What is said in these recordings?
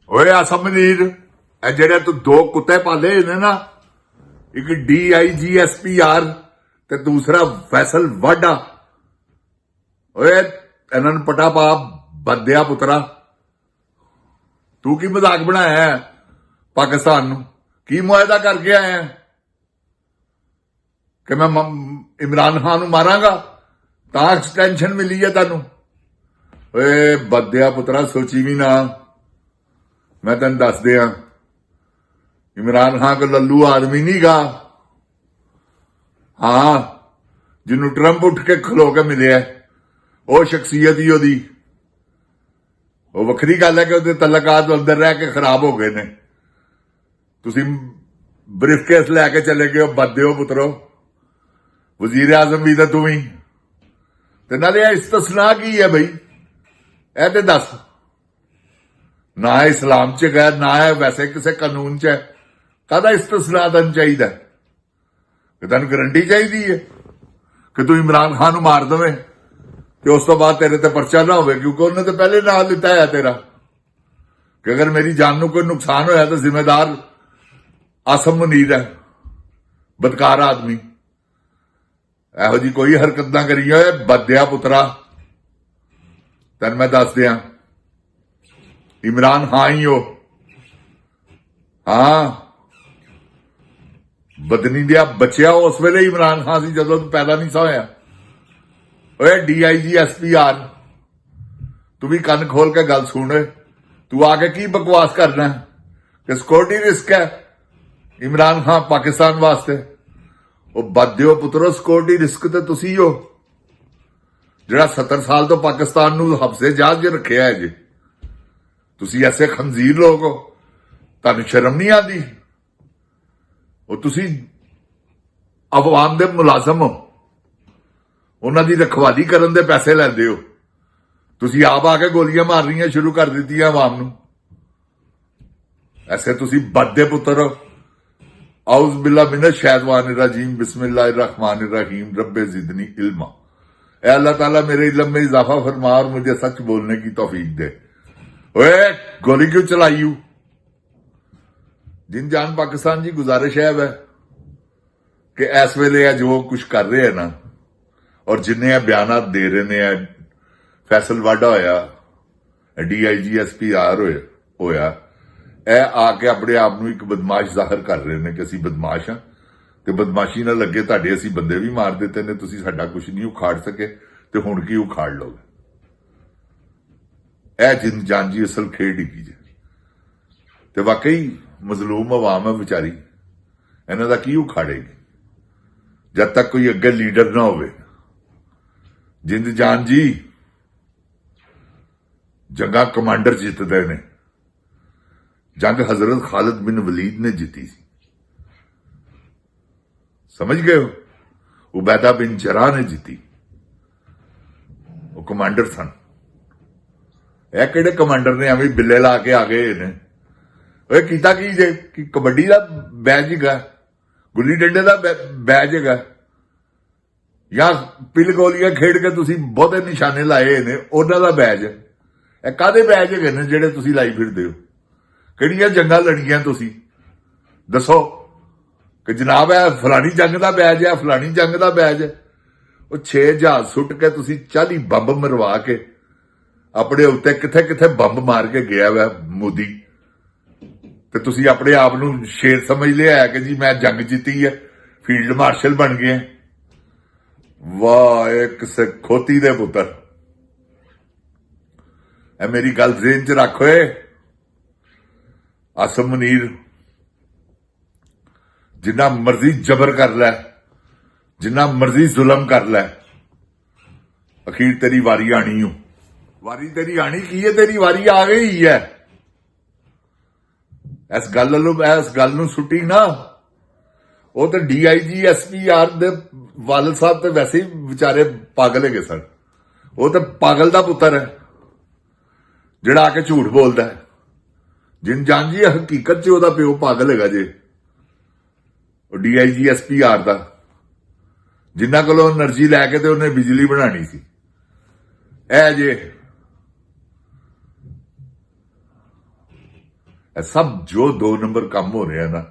ਓਏ ਅਸਮਨੀਰ ਇਹ ਜਿਹੜੇ ਤੂੰ ਦੋ ਕੁੱਤੇ ਪਾਲੇ ਨੇ ਨਾ, ਇੱਕ DIGSPR ਤੇ ਦੂਸਰਾ ਫੈਸਲ ਵਾਡਾ। ਓਏ ਇਹਨਾਂ ਨੂੰ ਪਟਾ ਪਾ ਬੰਦਿਆ ਪੁੱਤਰਾ। ਤੂੰ ਕੀ ਮਜ਼ਾਕ ਬਣਾਇਆ ਹੈ ਪਾਕਿਸਤਾਨ ਨੂੰ? ਕੀ ਮੁਆਇਦਾ ਕਰਕੇ ਆਇਆ ਕਿ ਮੈਂ ਇਮਰਾਨ ਖਾਨ ਨੂੰ ਮਾਰਾਂਗਾ ਤਾਂ ਐਕਸਟੈਂਸ਼ਨ ਮਿਲੀ ਹੈ ਤੈਨੂੰ? ਓਏ ਬੰਦਿਆ ਪੁੱਤਰਾ ਸੋਚੀ ਵੀ ਨਾ। ਮੈਂ ਤੈਨੂੰ ਦੱਸ ਦਿਆਂ, ਇਮਰਾਨ ਖਾਨ ਕੋ ਲੱਲੂ ਆਦਮੀ ਨਹੀਂ ਗਾ। ਹਾਂ, ਜਿਹਨੂੰ ਟਰੰਪ ਉੱਠ ਕੇ ਖਲੋ ਕੇ ਮਿਲਿਆ ਉਹ ਸ਼ਖਸੀਅਤ ਹੀ ਉਹਦੀ। ਉਹ ਵੱਖਰੀ ਗੱਲ ਹੈ ਕਿ ਉਹਦੇ ਤਲਕਾਤ ਅੰਦਰ ਰਹਿ ਕੇ ਖਰਾਬ ਹੋ ਗਏ ਨੇ। ਤੁਸੀਂ ਬਰੀਫਕੇਸ ਲੈ ਕੇ ਚਲੇ ਗਏ ਹੋ, ਬੱਦਿਓ ਪੁੱਤਰੋ। ਵਜ਼ੀਰ ਆਜ਼ਮ ਵੀ ਤਾਂ ਤੂੰ ਵੀ। ਤੇ ਨਾਲੇ ਇਹ ਇਸਤਸਨਾ ਕੀ ਹੈ ਬਈ? ਇਹ ਤੇ ਦੱਸ। ਨਾ ਇਸਲਾਮ ਚ ਗੈਰ, ਨਾ ਹੈ ਵੈਸੇ ਕਿਸੇ ਕਾਨੂੰਨ ਚ ਹੈ। ਕਾਹਦਾ ਇਸਤਸਨਾ ਤੈਨੂੰ ਚਾਹੀਦਾ? ਕਿ ਤੈਨੂੰ ਗਰੰਟੀ ਚਾਹੀਦੀ ਹੈ ਕਿ ਤੂੰ ਇਮਰਾਨ ਖਾਨ ਨੂੰ ਮਾਰ ਦੇਵੇਂ ਤੇ ਉਸ ਤੋਂ ਬਾਅਦ ਤੇਰੇ ਤੇ ਪਰਚਾ ਨਾ ਹੋਵੇ? ਕਿਉਂਕਿ ਉਹਨੇ ਤਾਂ ਪਹਿਲੇ ਨਾਲ ਦਿੱਤਾ ਹੈ ਤੇਰਾ ਕਿ ਅਗਰ ਮੇਰੀ ਜਾਨ ਨੂੰ ਕੋਈ ਨੁਕਸਾਨ ਹੋਇਆ ਤਾਂ ਜ਼ਿੰਮੇਦਾਰ ਆਸਮ ਮੁਨੀਰ ਹੈ, ਬਦਕਾਰ ਆਦਮੀ। ਇਹੋ ਜੀ ਕੋਈ ਹਰਕਤ ਨਾ ਕਰੀ ਓਏ ਬੱਦਿਆ ਪੁੱਤਰਾ। ਤੈਨੂੰ ਮੈਂ ਦੱਸ ਦਿਆਂ, ਇਮਰਾਨ ਖਾਨ ਹੀ ਹੋ। ਹਾਂ, ਬਦਨੀ ਦਿਆ ਬੱਚਿਆ ਉਸ ਵੇਲੇ ਇਮਰਾਨ ਖਾਨ ਸੀ ਜਦੋਂ ਤੂੰ ਪੈਦਾ ਨਹੀਂ ਸਾ ਹੋਇਆ। ਓਏ DIGSPR, ਤੂੰ ਵੀ ਕੰਨ ਖੋਲ ਕੇ ਗੱਲ ਸੁਣ। ਤੂੰ ਆ ਕੇ ਕੀ ਬਕਵਾਸ ਕਰਨਾ ਕਿ ਸਿਕਿਉਰਿਟੀ ਰਿਸਕ ਹੈ ਇਮਰਾਨ ਖਾਨ ਪਾਕਿਸਤਾਨ ਵਾਸਤੇ? ਉਹ ਬੱਦਿਓ ਪੁੱਤਰੋ, ਸਿਕਿਉਰਿਟੀ ਰਿਸਕ ਤੇ ਤੁਸੀਂ ਹੋ ਜਿਹੜਾ 70 ਸਾਲ ਤੋਂ ਪਾਕਿਸਤਾਨ ਨੂੰ ਹਬਸੇ ਜਹਾਜ਼ 'ਚ ਰੱਖਿਆ ਹੈ ਜੀ। ਤੁਸੀਂ ਐਸੇ ਖੰਜ਼ੀਰ ਲੋਕ ਹੋ, ਤੁਹਾਨੂੰ ਸ਼ਰਮ ਨਹੀਂ ਆਉਂਦੀ? ਉਹ ਤੁਸੀਂ ਅਵਾਮ ਦੇ ਮੁਲਾਜ਼ਮ ਹੋ, ਉਹਨਾਂ ਦੀ ਰਖਵਾਲੀ ਕਰਨ ਦੇ ਪੈਸੇ ਲੈਂਦੇ ਹੋ। ਤੁਸੀਂ ਆਪ ਆ ਕੇ ਗੋਲੀਆਂ ਮਾਰਨੀਆਂ ਸ਼ੁਰੂ ਕਰ ਦਿੱਤੀਆਂ ਆਵਾਮ ਨੂੰ। ਐਸੇ ਤੁਸੀਂ ਬੱਦੇ ਪੁੱਤਰ ਹੋ। ਆਉਜ਼ ਬਿੱਲਾ ਮਿਨਸ਼ ਸ਼ੈਤਾनिर रजीम बिस्मिल्लाहिर्रहमानिर्रहीम रब्बे ज़िदनी इल्मा। ऐ अल्लाह ताला मेरे इल्म में इजाफा फरमा और मुझे सच बोलने की तौफीक दे। ओए गोली क्यों चलाई हूं? जिन जान पाकिस्तान जी गुजारिश है कि इस वेले जो कुछ कर रहे हैं ना, और जिन्हें बयान दे रहे हैं, फैसल वाडा होया, DIGSPR होया, ਇਹ ਆ ਕੇ ਆਪਣੇ ਆਪ ਨੂੰ ਇੱਕ ਬਦਮਾਸ਼ ਜ਼ਾਹਰ ਕਰ ਰਹੇ ਨੇ ਕਿ ਅਸੀਂ ਬਦਮਾਸ਼ ਹਾਂ ਤੇ ਬਦਮਾਸ਼ੀ ਨਾਲ ਲੱਗੇ ਤੁਹਾਡੇ ਅਸੀਂ ਬੰਦੇ ਵੀ ਮਾਰ ਦਿੱਤੇ ਨੇ। ਤੁਸੀਂ ਸਾਡਾ ਕੁਝ ਨਹੀਂ ਉਖਾੜ ਸਕੇ ਤੇ ਹੁਣ ਕੀ ਉਖਾੜ ਲਓਗੇ? ਇਹ ਜਿੰਦ ਜਾਂਜੀ ਅਸਲ ਖੇਡ ਹੀ ਜੇ। ਤੇ ਵਾਕਈ ਮਜ਼ਲੂਮ ਆਵਾਮ ਹੈ ਵਿਚਾਰੀ, ਇਹਨਾਂ ਦਾ ਕੀ ਉਖਾੜੇਗੀ ਜਦ ਤੱਕ ਕੋਈ ਅੱਗੇ ਲੀਡਰ ਨਾ ਹੋਵੇ। ਜਿੰਦ ਜਾਨ ਜੀ ਜੰਗਾਂ ਕਮਾਂਡਰ ਜਿੱਤਦੇ ਨੇ। जंग हजरत खालिद बिन वलीद ने जीती सी, समझ गए हो? उबैदा बिन जराह ने जीती, वो कमांडर सन। ਇਹ ਕਿਹੜੇ ਕਮਾਂਡਰ ਨੇ ਐਵੇਂ ਬਿੱਲੇ ਲਾ ਕੇ ਆ ਗਏ ਨੇ? ਓਏ ਕੀਤਾ ਕੀ ਜੇ? ਕਿ ਕਬੱਡੀ ਦਾ ਬੈਚ ਹੈਗਾ, ਗੁੱਲੀ ਡੰਡੇ ਦਾ ਬੈਚ ਹੈਗਾ, ਜਾਂ ਪਿਲ ਗੋਲੀਆਂ ਖੇਡ ਕੇ ਤੁਸੀਂ ਬਹੁਤੇ ਨਿਸ਼ਾਨੇ ਲਾਏ ਨੇ ਉਹਨਾਂ ਦਾ ਬੈਚ? ਇਹ ਕਾਹਦੇ ਬੈਚ ਹੈਗੇ ਨੇ ਜਿਹੜੇ ਤੁਸੀਂ ਲਾਈ ਫਿਰਦੇ ਹੋ? ਕਿਹੜੀਆਂ ਜੰਗਾਂ ਲੜੀਆਂ ਤੁਸੀਂ? ਦੱਸੋ ਕਿ ਜਨਾਬ ਇਹ ਫਲਾਣੀ ਜੰਗ ਦਾ ਬੈਜ ਹੈ, ਫਲਾਣੀ ਜੰਗ ਦਾ ਬੈਜ ਹੈ। ਉਹ 6 ਜਹਾਜ਼ ਸੁੱਟ ਕੇ ਤੁਸੀਂ 40 ਬੰਬ ਮਰਵਾ ਕੇ ਆਪਣੇ ਉੱਤੇ ਕਿੱਥੇ ਕਿੱਥੇ ਬੰਬ ਮਾਰ ਕੇ ਗਿਆ ਵਾ ਮੋਦੀ, ਤੇ ਤੁਸੀਂ ਆਪਣੇ ਆਪ ਨੂੰ ਸ਼ੇਰ ਸਮਝ ਲਿਆ ਕਿ ਜੀ ਮੈਂ ਜੰਗ ਜਿੱਤੀ ਹੈ, ਫੀਲਡ ਮਾਰਸ਼ਲ ਬਣ ਗਏ। ਵਾਹ, ਇਹ ਕਿਸੇ ਖੋਤੀ ਦੇ ਪੁੱਤਰ। ਇਹ ਮੇਰੀ ਗੱਲ ਜ਼ੇਨ ਚ ਰੱਖ ਓਏ ਆਸਮ ਮੁਨੀਰ। ਜਿੰਨਾ ਮਰਜ਼ੀ ਜ਼ਬਰ ਕਰ ਲੈ, ਜਿੰਨਾ ਮਰਜ਼ੀ ਜ਼ੁਲਮ ਕਰ ਲੈ, ਅਖੀਰ ਤੇਰੀ ਵਾਰੀ ਆਣੀ ਓ। ਵਾਰੀ ਤੇਰੀ ਆਣੀ ਕੀ ਹੈ? ਤੇਰੀ ਵਾਰੀ ਆ ਗਈ ਹੈ। ਇਸ ਗੱਲ ਨੂੰ ਸੁੱਟੀ ਨਾ। ਉਹ ਤੇ DIGSPR ਦੇ ਵਾਲਦ ਸਾਹਿਬ ਤੇ ਵੈਸੇ ਹੀ ਵਿਚਾਰੇ ਪਾਗਲ ਹੈਗੇ ਸਨ। ਉਹ ਤੇ ਪਾਗਲ ਦਾ ਪੁੱਤਰ ਹੈ ਜਿਹੜਾ ਆ ਕੇ ਝੂਠ ਬੋਲਦਾ ਹੈ। ਜਿਨ ਜਾਨ ਜੀ ਹਕੀਕਤ 'ਚ ਉਹਦਾ ਪਿਓ ਪਾਗਲ ਹੈਗਾ ਜੇ, ਉਹ DIGSPR ਦਾ, ਜਿੰਨਾ ਕੋਲੋਂ એનર્ਜੀ ਲੈ ਕੇ ਤੇ ਉਹਨੇ ਬਿਜਲੀ ਬਣਾਣੀ ਸੀ। ਇਹ ਜੇ ਇਹ ਸਭ ਜੋ 2 ਨੰਬਰ ਕੰਮ ਹੋ ਰਿਹਾ ਨਾ,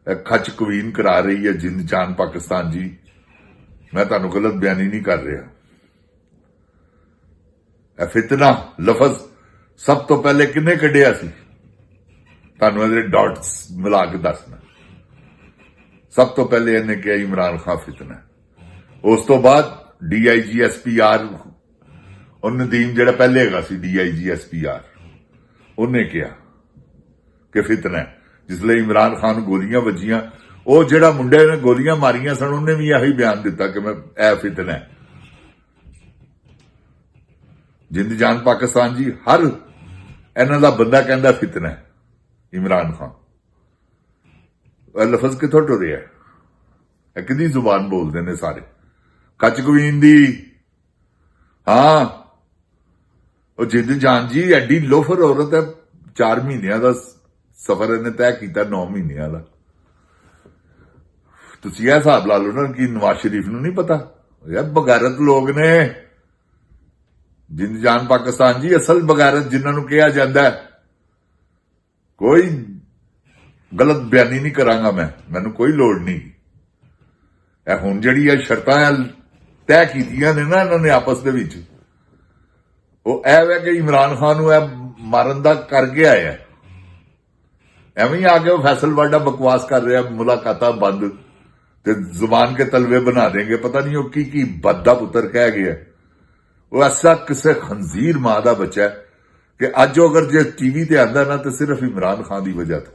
ਇਹ ਖੱਚ ਕਵੀਨ ਕਰਾ ਰਹੀ ਹੈ ਜਿੰਦ ਜਾਨ ਪਾਕਿਸਤਾਨ ਜੀ। ਮੈਂ ਤੁਹਾਨੂੰ ਗਲਤ ਬਿਆਨੀ ਨਹੀਂ ਕਰ ਰਿਹਾ। ਇਹ ਫਿਤਨਾ ਲਫ਼ਜ਼ ਸਭ ਤੋਂ ਪਹਿਲੇ ਕਿੰਨੇ ਕੱਢਿਆ ਸੀ? ਤੁਹਾਨੂੰ ਇਹਦੇ ਡਾਟਸ ਮਿਲਾ ਕੇ ਦੱਸਣਾ। ਸਭ ਤੋਂ ਪਹਿਲੇ ਇਹਨੇ ਕਿਹਾ ਇਮਰਾਨ ਖਾਨ ਫਿਤਨਾ। ਉਸ ਤੋਂ ਬਾਅਦ DIGSPR ਉਹ ਨਦੀਮ ਜਿਹੜਾ ਪਹਿਲੇ ਹੈਗਾ ਸੀ DIGSPR, ਉਹਨੇ ਕਿਹਾ ਕਿ ਫਿਤਨਾ ਹੈ। ਜਿਸ ਲਈ ਇਮਰਾਨ ਖਾਨ ਨੂੰ ਗੋਲੀਆਂ ਵੱਜੀਆਂ, ਉਹ ਜਿਹੜਾ ਮੁੰਡੇ ਨੇ ਗੋਲੀਆਂ ਮਾਰੀਆਂ ਸਨ ਉਹਨੇ ਵੀ ਇਹੀ ਬਿਆਨ ਦਿੱਤਾ ਕਿ ਮੈਂ ਇਹ ਫਿਤਨਾ ਹੈ। ਜਿੰਦ ਜਾਨ ਪਾਕਿਸਤਾਨ ਜੀ, ਹਰ ਇਹਨਾਂ ਦਾ ਬੰਦਾ ਕਹਿੰਦਾ ਫਿਤਨਾ ਹੈ ਇਮਰਾਨ ਖਾਨ। ਇਹ ਲਫ਼ਜ਼ ਕਿੱਥੋਂ ਟੁਰਿਆ? ਇਹ ਕਿਹਦੀ ਜ਼ੁਬਾਨ ਬੋਲਦੇ ਨੇ ਸਾਰੇ? ਕੱਚ ਕਵੀਨ ਦੀ। ਹਾਂ, ਉਹ ਜਿੰਦ ਜਾਨ ਜੀ ਐਡੀ ਲੋਫਰ ਔਰਤ ਹੈ। 4 ਮਹੀਨਿਆਂ ਦਾ ਸਫ਼ਰ ਇਹਨੇ ਤੈਅ ਕੀਤਾ, 9 ਮਹੀਨਿਆਂ ਦਾ। ਤੁਸੀਂ ਇਹ ਹਿਸਾਬ ਲਾ ਲਓ ਨਾ ਕਿ ਨਵਾਜ਼ ਸ਼ਰੀਫ ਨੂੰ ਨਹੀਂ ਪਤਾ। ਯਾਰ ਬਗੈਰਤ ਲੋਕ ਨੇ ਜਿੰਦ ਜਾਨ ਪਾਕਿਸਤਾਨ ਜੀ, ਅਸਲ ਬਗੈਰਤ ਜਿਨ੍ਹਾਂ ਨੂੰ ਕਿਹਾ ਜਾਂਦਾ। ਕੋਈ ਗਲਤ ਬਿਆਨੀ ਨਹੀਂ ਕਰਾਂਗਾ ਮੈਂ, ਮੈਨੂੰ ਕੋਈ ਲੋੜ ਨਹੀਂ। ਇਹ ਹੁਣ ਜਿਹੜੀ ਇਹ ਸ਼ਰਤਾਂ ਤੈਅ ਕੀਤੀਆਂ ਨੇ ਨਾ ਇਹਨਾਂ ਨੇ ਆਪਸ ਦੇ ਵਿੱਚ, ਉਹ ਇਹ ਹੈ ਕਿ ਇਮਰਾਨ ਖਾਨ ਨੂੰ ਇਹ ਮਾਰਨ ਦਾ ਕਰਕੇ ਆਇਆ। ਐਵੇਂ ਹੀ ਆ ਕੇ ਉਹ ਫੈਸਲਵਾਡਾ ਬਕਵਾਸ ਕਰ ਰਿਹਾ, ਮੁਲਾਕਾਤਾਂ ਬੰਦ ਤੇ ਜ਼ੁਬਾਨ ਕੇ ਤਲਵੇ ਬਣਾ ਦੇਂਗੇ। ਪਤਾ ਨਹੀਂ ਉਹ ਕੀ ਬੱਦਾ ਪੁੱਤਰ ਕਹਿ ਗਿਆ। ਉਹ ਐਸਾ ਕਿਸੇ ਖੰਜ਼ੀਰ ਮਾਂ ਦਾ ਬੱਚਾ ਹੈ ਕਿ ਅੱਜ ਅਗਰ ਜੇ ਟੀਵੀ ਤੇ ਆਂਦਾ ਨਾ ਤੇ ਸਿਰਫ ਇਮਰਾਨ ਖਾਨ ਦੀ ਵਜ੍ਹਾ ਤੋਂ।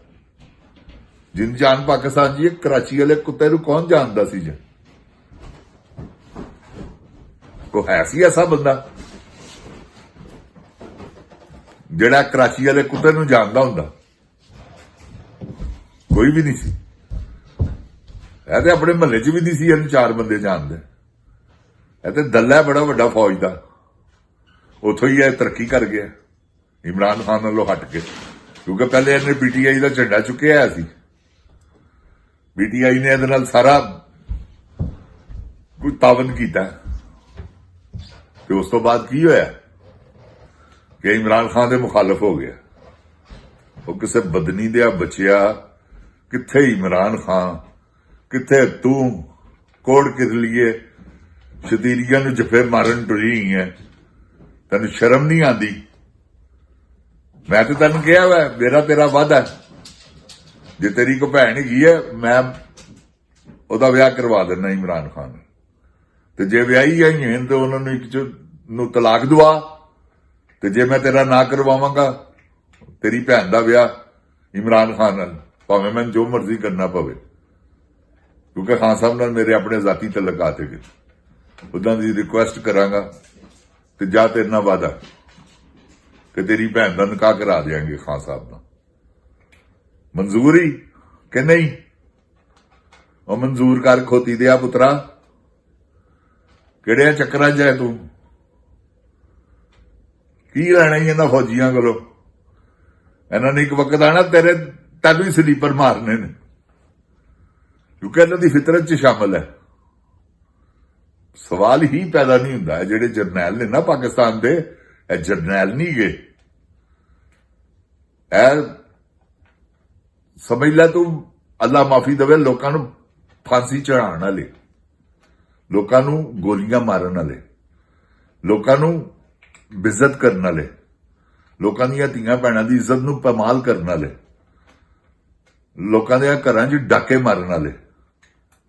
ਜਿੰਦ ਜਾਨ ਪਾਕਿਸਤਾਨ ਜੀ, ਕਰਾਚੀ ਵਾਲੇ ਕੁੱਤੇ ਨੂੰ ਕੌਣ ਜਾਣਦਾ ਸੀ ਜੀ? ਕੋ ਹੈ ਸੀ ਐਸਾ ਬੰਦਾ ਜਿਹੜਾ ਕਰਾਚੀ ਵਾਲੇ ਕੁੱਤੇ ਨੂੰ ਜਾਣਦਾ ਹੁੰਦਾ? ਕੋਈ ਵੀ ਨਹੀਂ ਸੀ। ਇਹ ਤੇ ਆਪਣੇ ਮਹੱਲੇ 'ਚ ਵੀ ਨਹੀਂ ਸੀ ਇਹਨੂੰ 4 ਬੰਦੇ ਜਾਣਦੇ। ਇਹ ਤੇ ਦੱਲਾ ਬੜਾ ਵੱਡਾ ਫੌਜ ਦਾ। ਉੱਥੋਂ ਹੀ ਇਹ ਤਰੱਕੀ ਕਰ ਗਿਆ ਇਮਰਾਨ ਖਾਨ ਨਾਲੋਂ ਹਟ ਕੇ, ਕਿਉਂਕਿ ਪਹਿਲੇ ਇਹਨੇ PTI ਦਾ ਝੰਡਾ ਚੁੱਕਿਆ ਹੋਇਆ ਸੀ। PTI ਨੇ ਇਹਦੇ ਨਾਲ ਸਾਰਾ ਕੁਝ ਤਾਵਨ ਕੀਤਾ ਤੇ ਉਸ ਤੋਂ ਬਾਅਦ ਕੀ ਹੋਇਆ ਕਿ ਇਮਰਾਨ ਖਾਨ ਦੇ ਮੁਖਾਲਫ ਹੋ ਗਿਆ। ਉਹ ਕਿਸੇ ਬਦਨੀ ਦੇ ਬਚਿਆ। ਕਿੱਥੇ ਇਮਰਾਨ ਖਾਨ, ਕਿੱਥੇ ਤੂੰ? ਕੋੜ ਕਿਰ ਲਈਏ ਸ਼ਤੀਰੀਆਂ ਨੂੰ ਜਫੇ ਮਾਰਨ ਟੁਰੀ ਹੈ। ਤੈਨੂੰ ਸ਼ਰਮ ਨਹੀਂ ਆਂਦੀ? ਮੈਂ ਤਾਂ ਤੈਨੂੰ ਕਿਹਾ ਵਾ ਮੇਰਾ ਤੇਰਾ ਵਾਅਦਾ, ਜੇ ਤੇਰੀ ਕੋ ਭੈਣ ਹੈਗੀ ਹੈ ਮੈਂ ਉਹਦਾ ਵਿਆਹ ਕਰਵਾ ਦਿੰਦਾ ਇਮਰਾਨ ਖਾਨ। ਤੇ ਜੇ ਵਿਆਹੀ ਆਈ ਹੈ ਤਾਂ ਉਹਨਾਂ ਨੂੰ ਇੱਕ ਨੂੰ ਤਲਾਕ ਦਵਾ, ਤੇ ਜੇ ਮੈਂ ਤੇਰਾ ਨਾ ਕਰਵਾਵਾਂਗਾ ਤੇਰੀ ਭੈਣ ਦਾ ਵਿਆਹ ਇਮਰਾਨ ਖਾਨ ਨਾਲ, ਭਾਵੇਂ ਮੈਨੂੰ ਜੋ ਮਰਜ਼ੀ ਕਰਨਾ ਪਵੇ, ਕਿਉਂਕਿ ਖਾਨ ਸਾਹਿਬ ਨਾਲ ਮੇਰੇ ਆਪਣੇ ਜ਼ਾਤੀ ਤਲਕਾਤ ਹੈਗੇ। ਉਦਾਂ ਦੀ ਰਿਕੁਐਸਟ ਕਰਾਂਗਾ ਤੇ ਜਾ ਤੇਰੇ ਨਾਲ ਵਾਅਦਾ ਕਿ ਤੇਰੀ ਭੈਣ ਦਾ ਨਿਕਾਹ ਕਰਾ ਦੇਾਂਗੇ ਖਾਨ ਸਾਹਿਬ ਨਾਲ। ਮਨਜ਼ੂਰ ਹੀ ਕਿ ਨਹੀਂ? ਉਹ ਮਨਜ਼ੂਰ ਕਰ ਖੋਤੀ ਦਿਆ ਪੁੱਤਰਾ। ਕਿਹੜੇ ਚੱਕਰਾਂ 'ਚ ਹੈ ਤੂੰ? ਕੀ ਲੈਣਾ ਹੀ ਇਹਨਾਂ ਫੌਜੀਆਂ ਕੋਲੋਂ? ਇਹਨਾਂ ਨੇ ਇੱਕ ਵਕਤ ਆਣਾ ਤੈਨੂੰ ਹੀ ਸਲੀਪਰ ਮਾਰਨੇ ਨੇ, ਕਿਉਂਕਿ ਇਹਨਾਂ ਦੀ ਫਿਤਰਤ 'ਚ ਸ਼ਾਮਲ ਹੈ। ਸਵਾਲ ਹੀ ਪੈਦਾ ਨਹੀਂ ਹੁੰਦਾ। ਜਿਹੜੇ ਜਰਨੈਲ ਨੇ ਨਾ ਪਾਕਿਸਤਾਨ ਦੇ, ਇਹ ਜਰਨੈਲ ਨਹੀਂ ਗਏ। ਇਹ ਸਮਝ ਲੈ ਤੂੰ, ਅੱਲਾ ਮਾਫੀ ਦੇਵੇ, ਲੋਕਾਂ ਨੂੰ ਫਾਂਸੀ ਚੜਾਉਣ ਵਾਲੇ, ਲੋਕਾਂ ਨੂੰ ਗੋਲੀਆਂ ਮਾਰਨ ਵਾਲੇ, ਲੋਕਾਂ ਨੂੰ ਬੇਇੱਜ਼ਤ ਕਰਨ ਵਾਲੇ, ਲੋਕਾਂ ਦੀਆਂ ਧੀਆਂ ਭੈਣਾਂ ਦੀ ਇੱਜ਼ਤ ਨੂੰ ਪਮਾਲ ਕਰਨ ਵਾਲੇ, ਲੋਕਾਂ ਦੇ ਘਰਾਂ 'ਚ ਡਾਕੇ ਮਾਰਨ ਵਾਲੇ,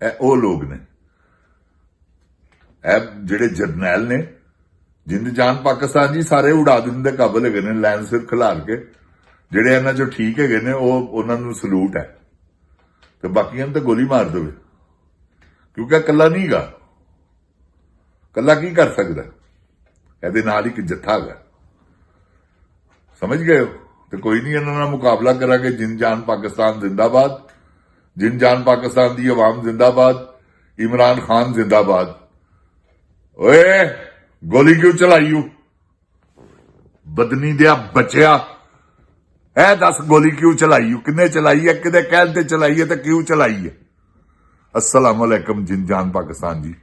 ਇਹ ਉਹ ਲੋਕ ਨੇ। ਇਹ ਜਿਹੜੇ ਜਰਨੈਲ ਨੇ ਜਿੰਦ ਜਾਨ ਪਾਕਿਸਤਾਨ ਜੀ, ਸਾਰੇ ਉਡਾ ਦੇਣ ਦੇ ਕਾਬਲ ਹੈਗੇ ਨੇ ਲੈਣ ਸਿਰ ਖਿਲਾਰ ਕੇ। ਜਿਹੜੇ ਇਹਨਾਂ 'ਚੋਂ ਠੀਕ ਹੈਗੇ ਨੇ ਉਹ ਉਹਨਾਂ ਨੂੰ ਸਲੂਟ ਹੈ, ਤੇ ਬਾਕੀਆਂ ਨੂੰ ਤਾਂ ਗੋਲੀ ਮਾਰ ਦੇਵੇ, ਕਿਉਂਕਿ ਇਕੱਲਾ ਨਹੀਂ ਗਾ। ਇਕੱਲਾ ਕੀ ਕਰ ਸਕਦਾ? ਇਹਦੇ ਨਾਲ ਇੱਕ ਜੱਥਾ ਹੈਗਾ। ਸਮਝ ਗਏ ਹੋ? ਤੇ ਕੋਈ ਨਹੀਂ, ਇਹਨਾਂ ਨਾਲ ਮੁਕਾਬਲਾ ਕਰਾਂਗੇ। ਜਿੰਦ ਜਾਨ ਪਾਕਿਸਤਾਨ ਜ਼ਿੰਦਾਬਾਦ। ਜਿੰਦ ਜਾਨ ਪਾਕਿਸਤਾਨ ਦੀ ਆਵਾਮ ਜ਼ਿੰਦਾਬਾਦ। ਇਮਰਾਨ ਖਾਨ ਜ਼ਿੰਦਾਬਾਦ। ਓਏ ਗੋਲੀ ਕਿਉਂ ਚਲਾਈ? ਬਦਨੀ ਦਿਆ ਬਚਿਆ, ਇਹ ਦੱਸ ਗੋਲੀ ਕਿਉਂ ਚਲਾਈ? ਕਿੰਨੇ ਚਲਾਈ ਹੈ? ਕਿਹਦੇ ਕਹਿਣ ਤੇ ਚਲਾਈ ਹੈ ਤੇ ਕਿਉਂ ਚਲਾਈ ਹੈ? अस्सलाम वालेकुम जिंद जान पाकिस्तान जी।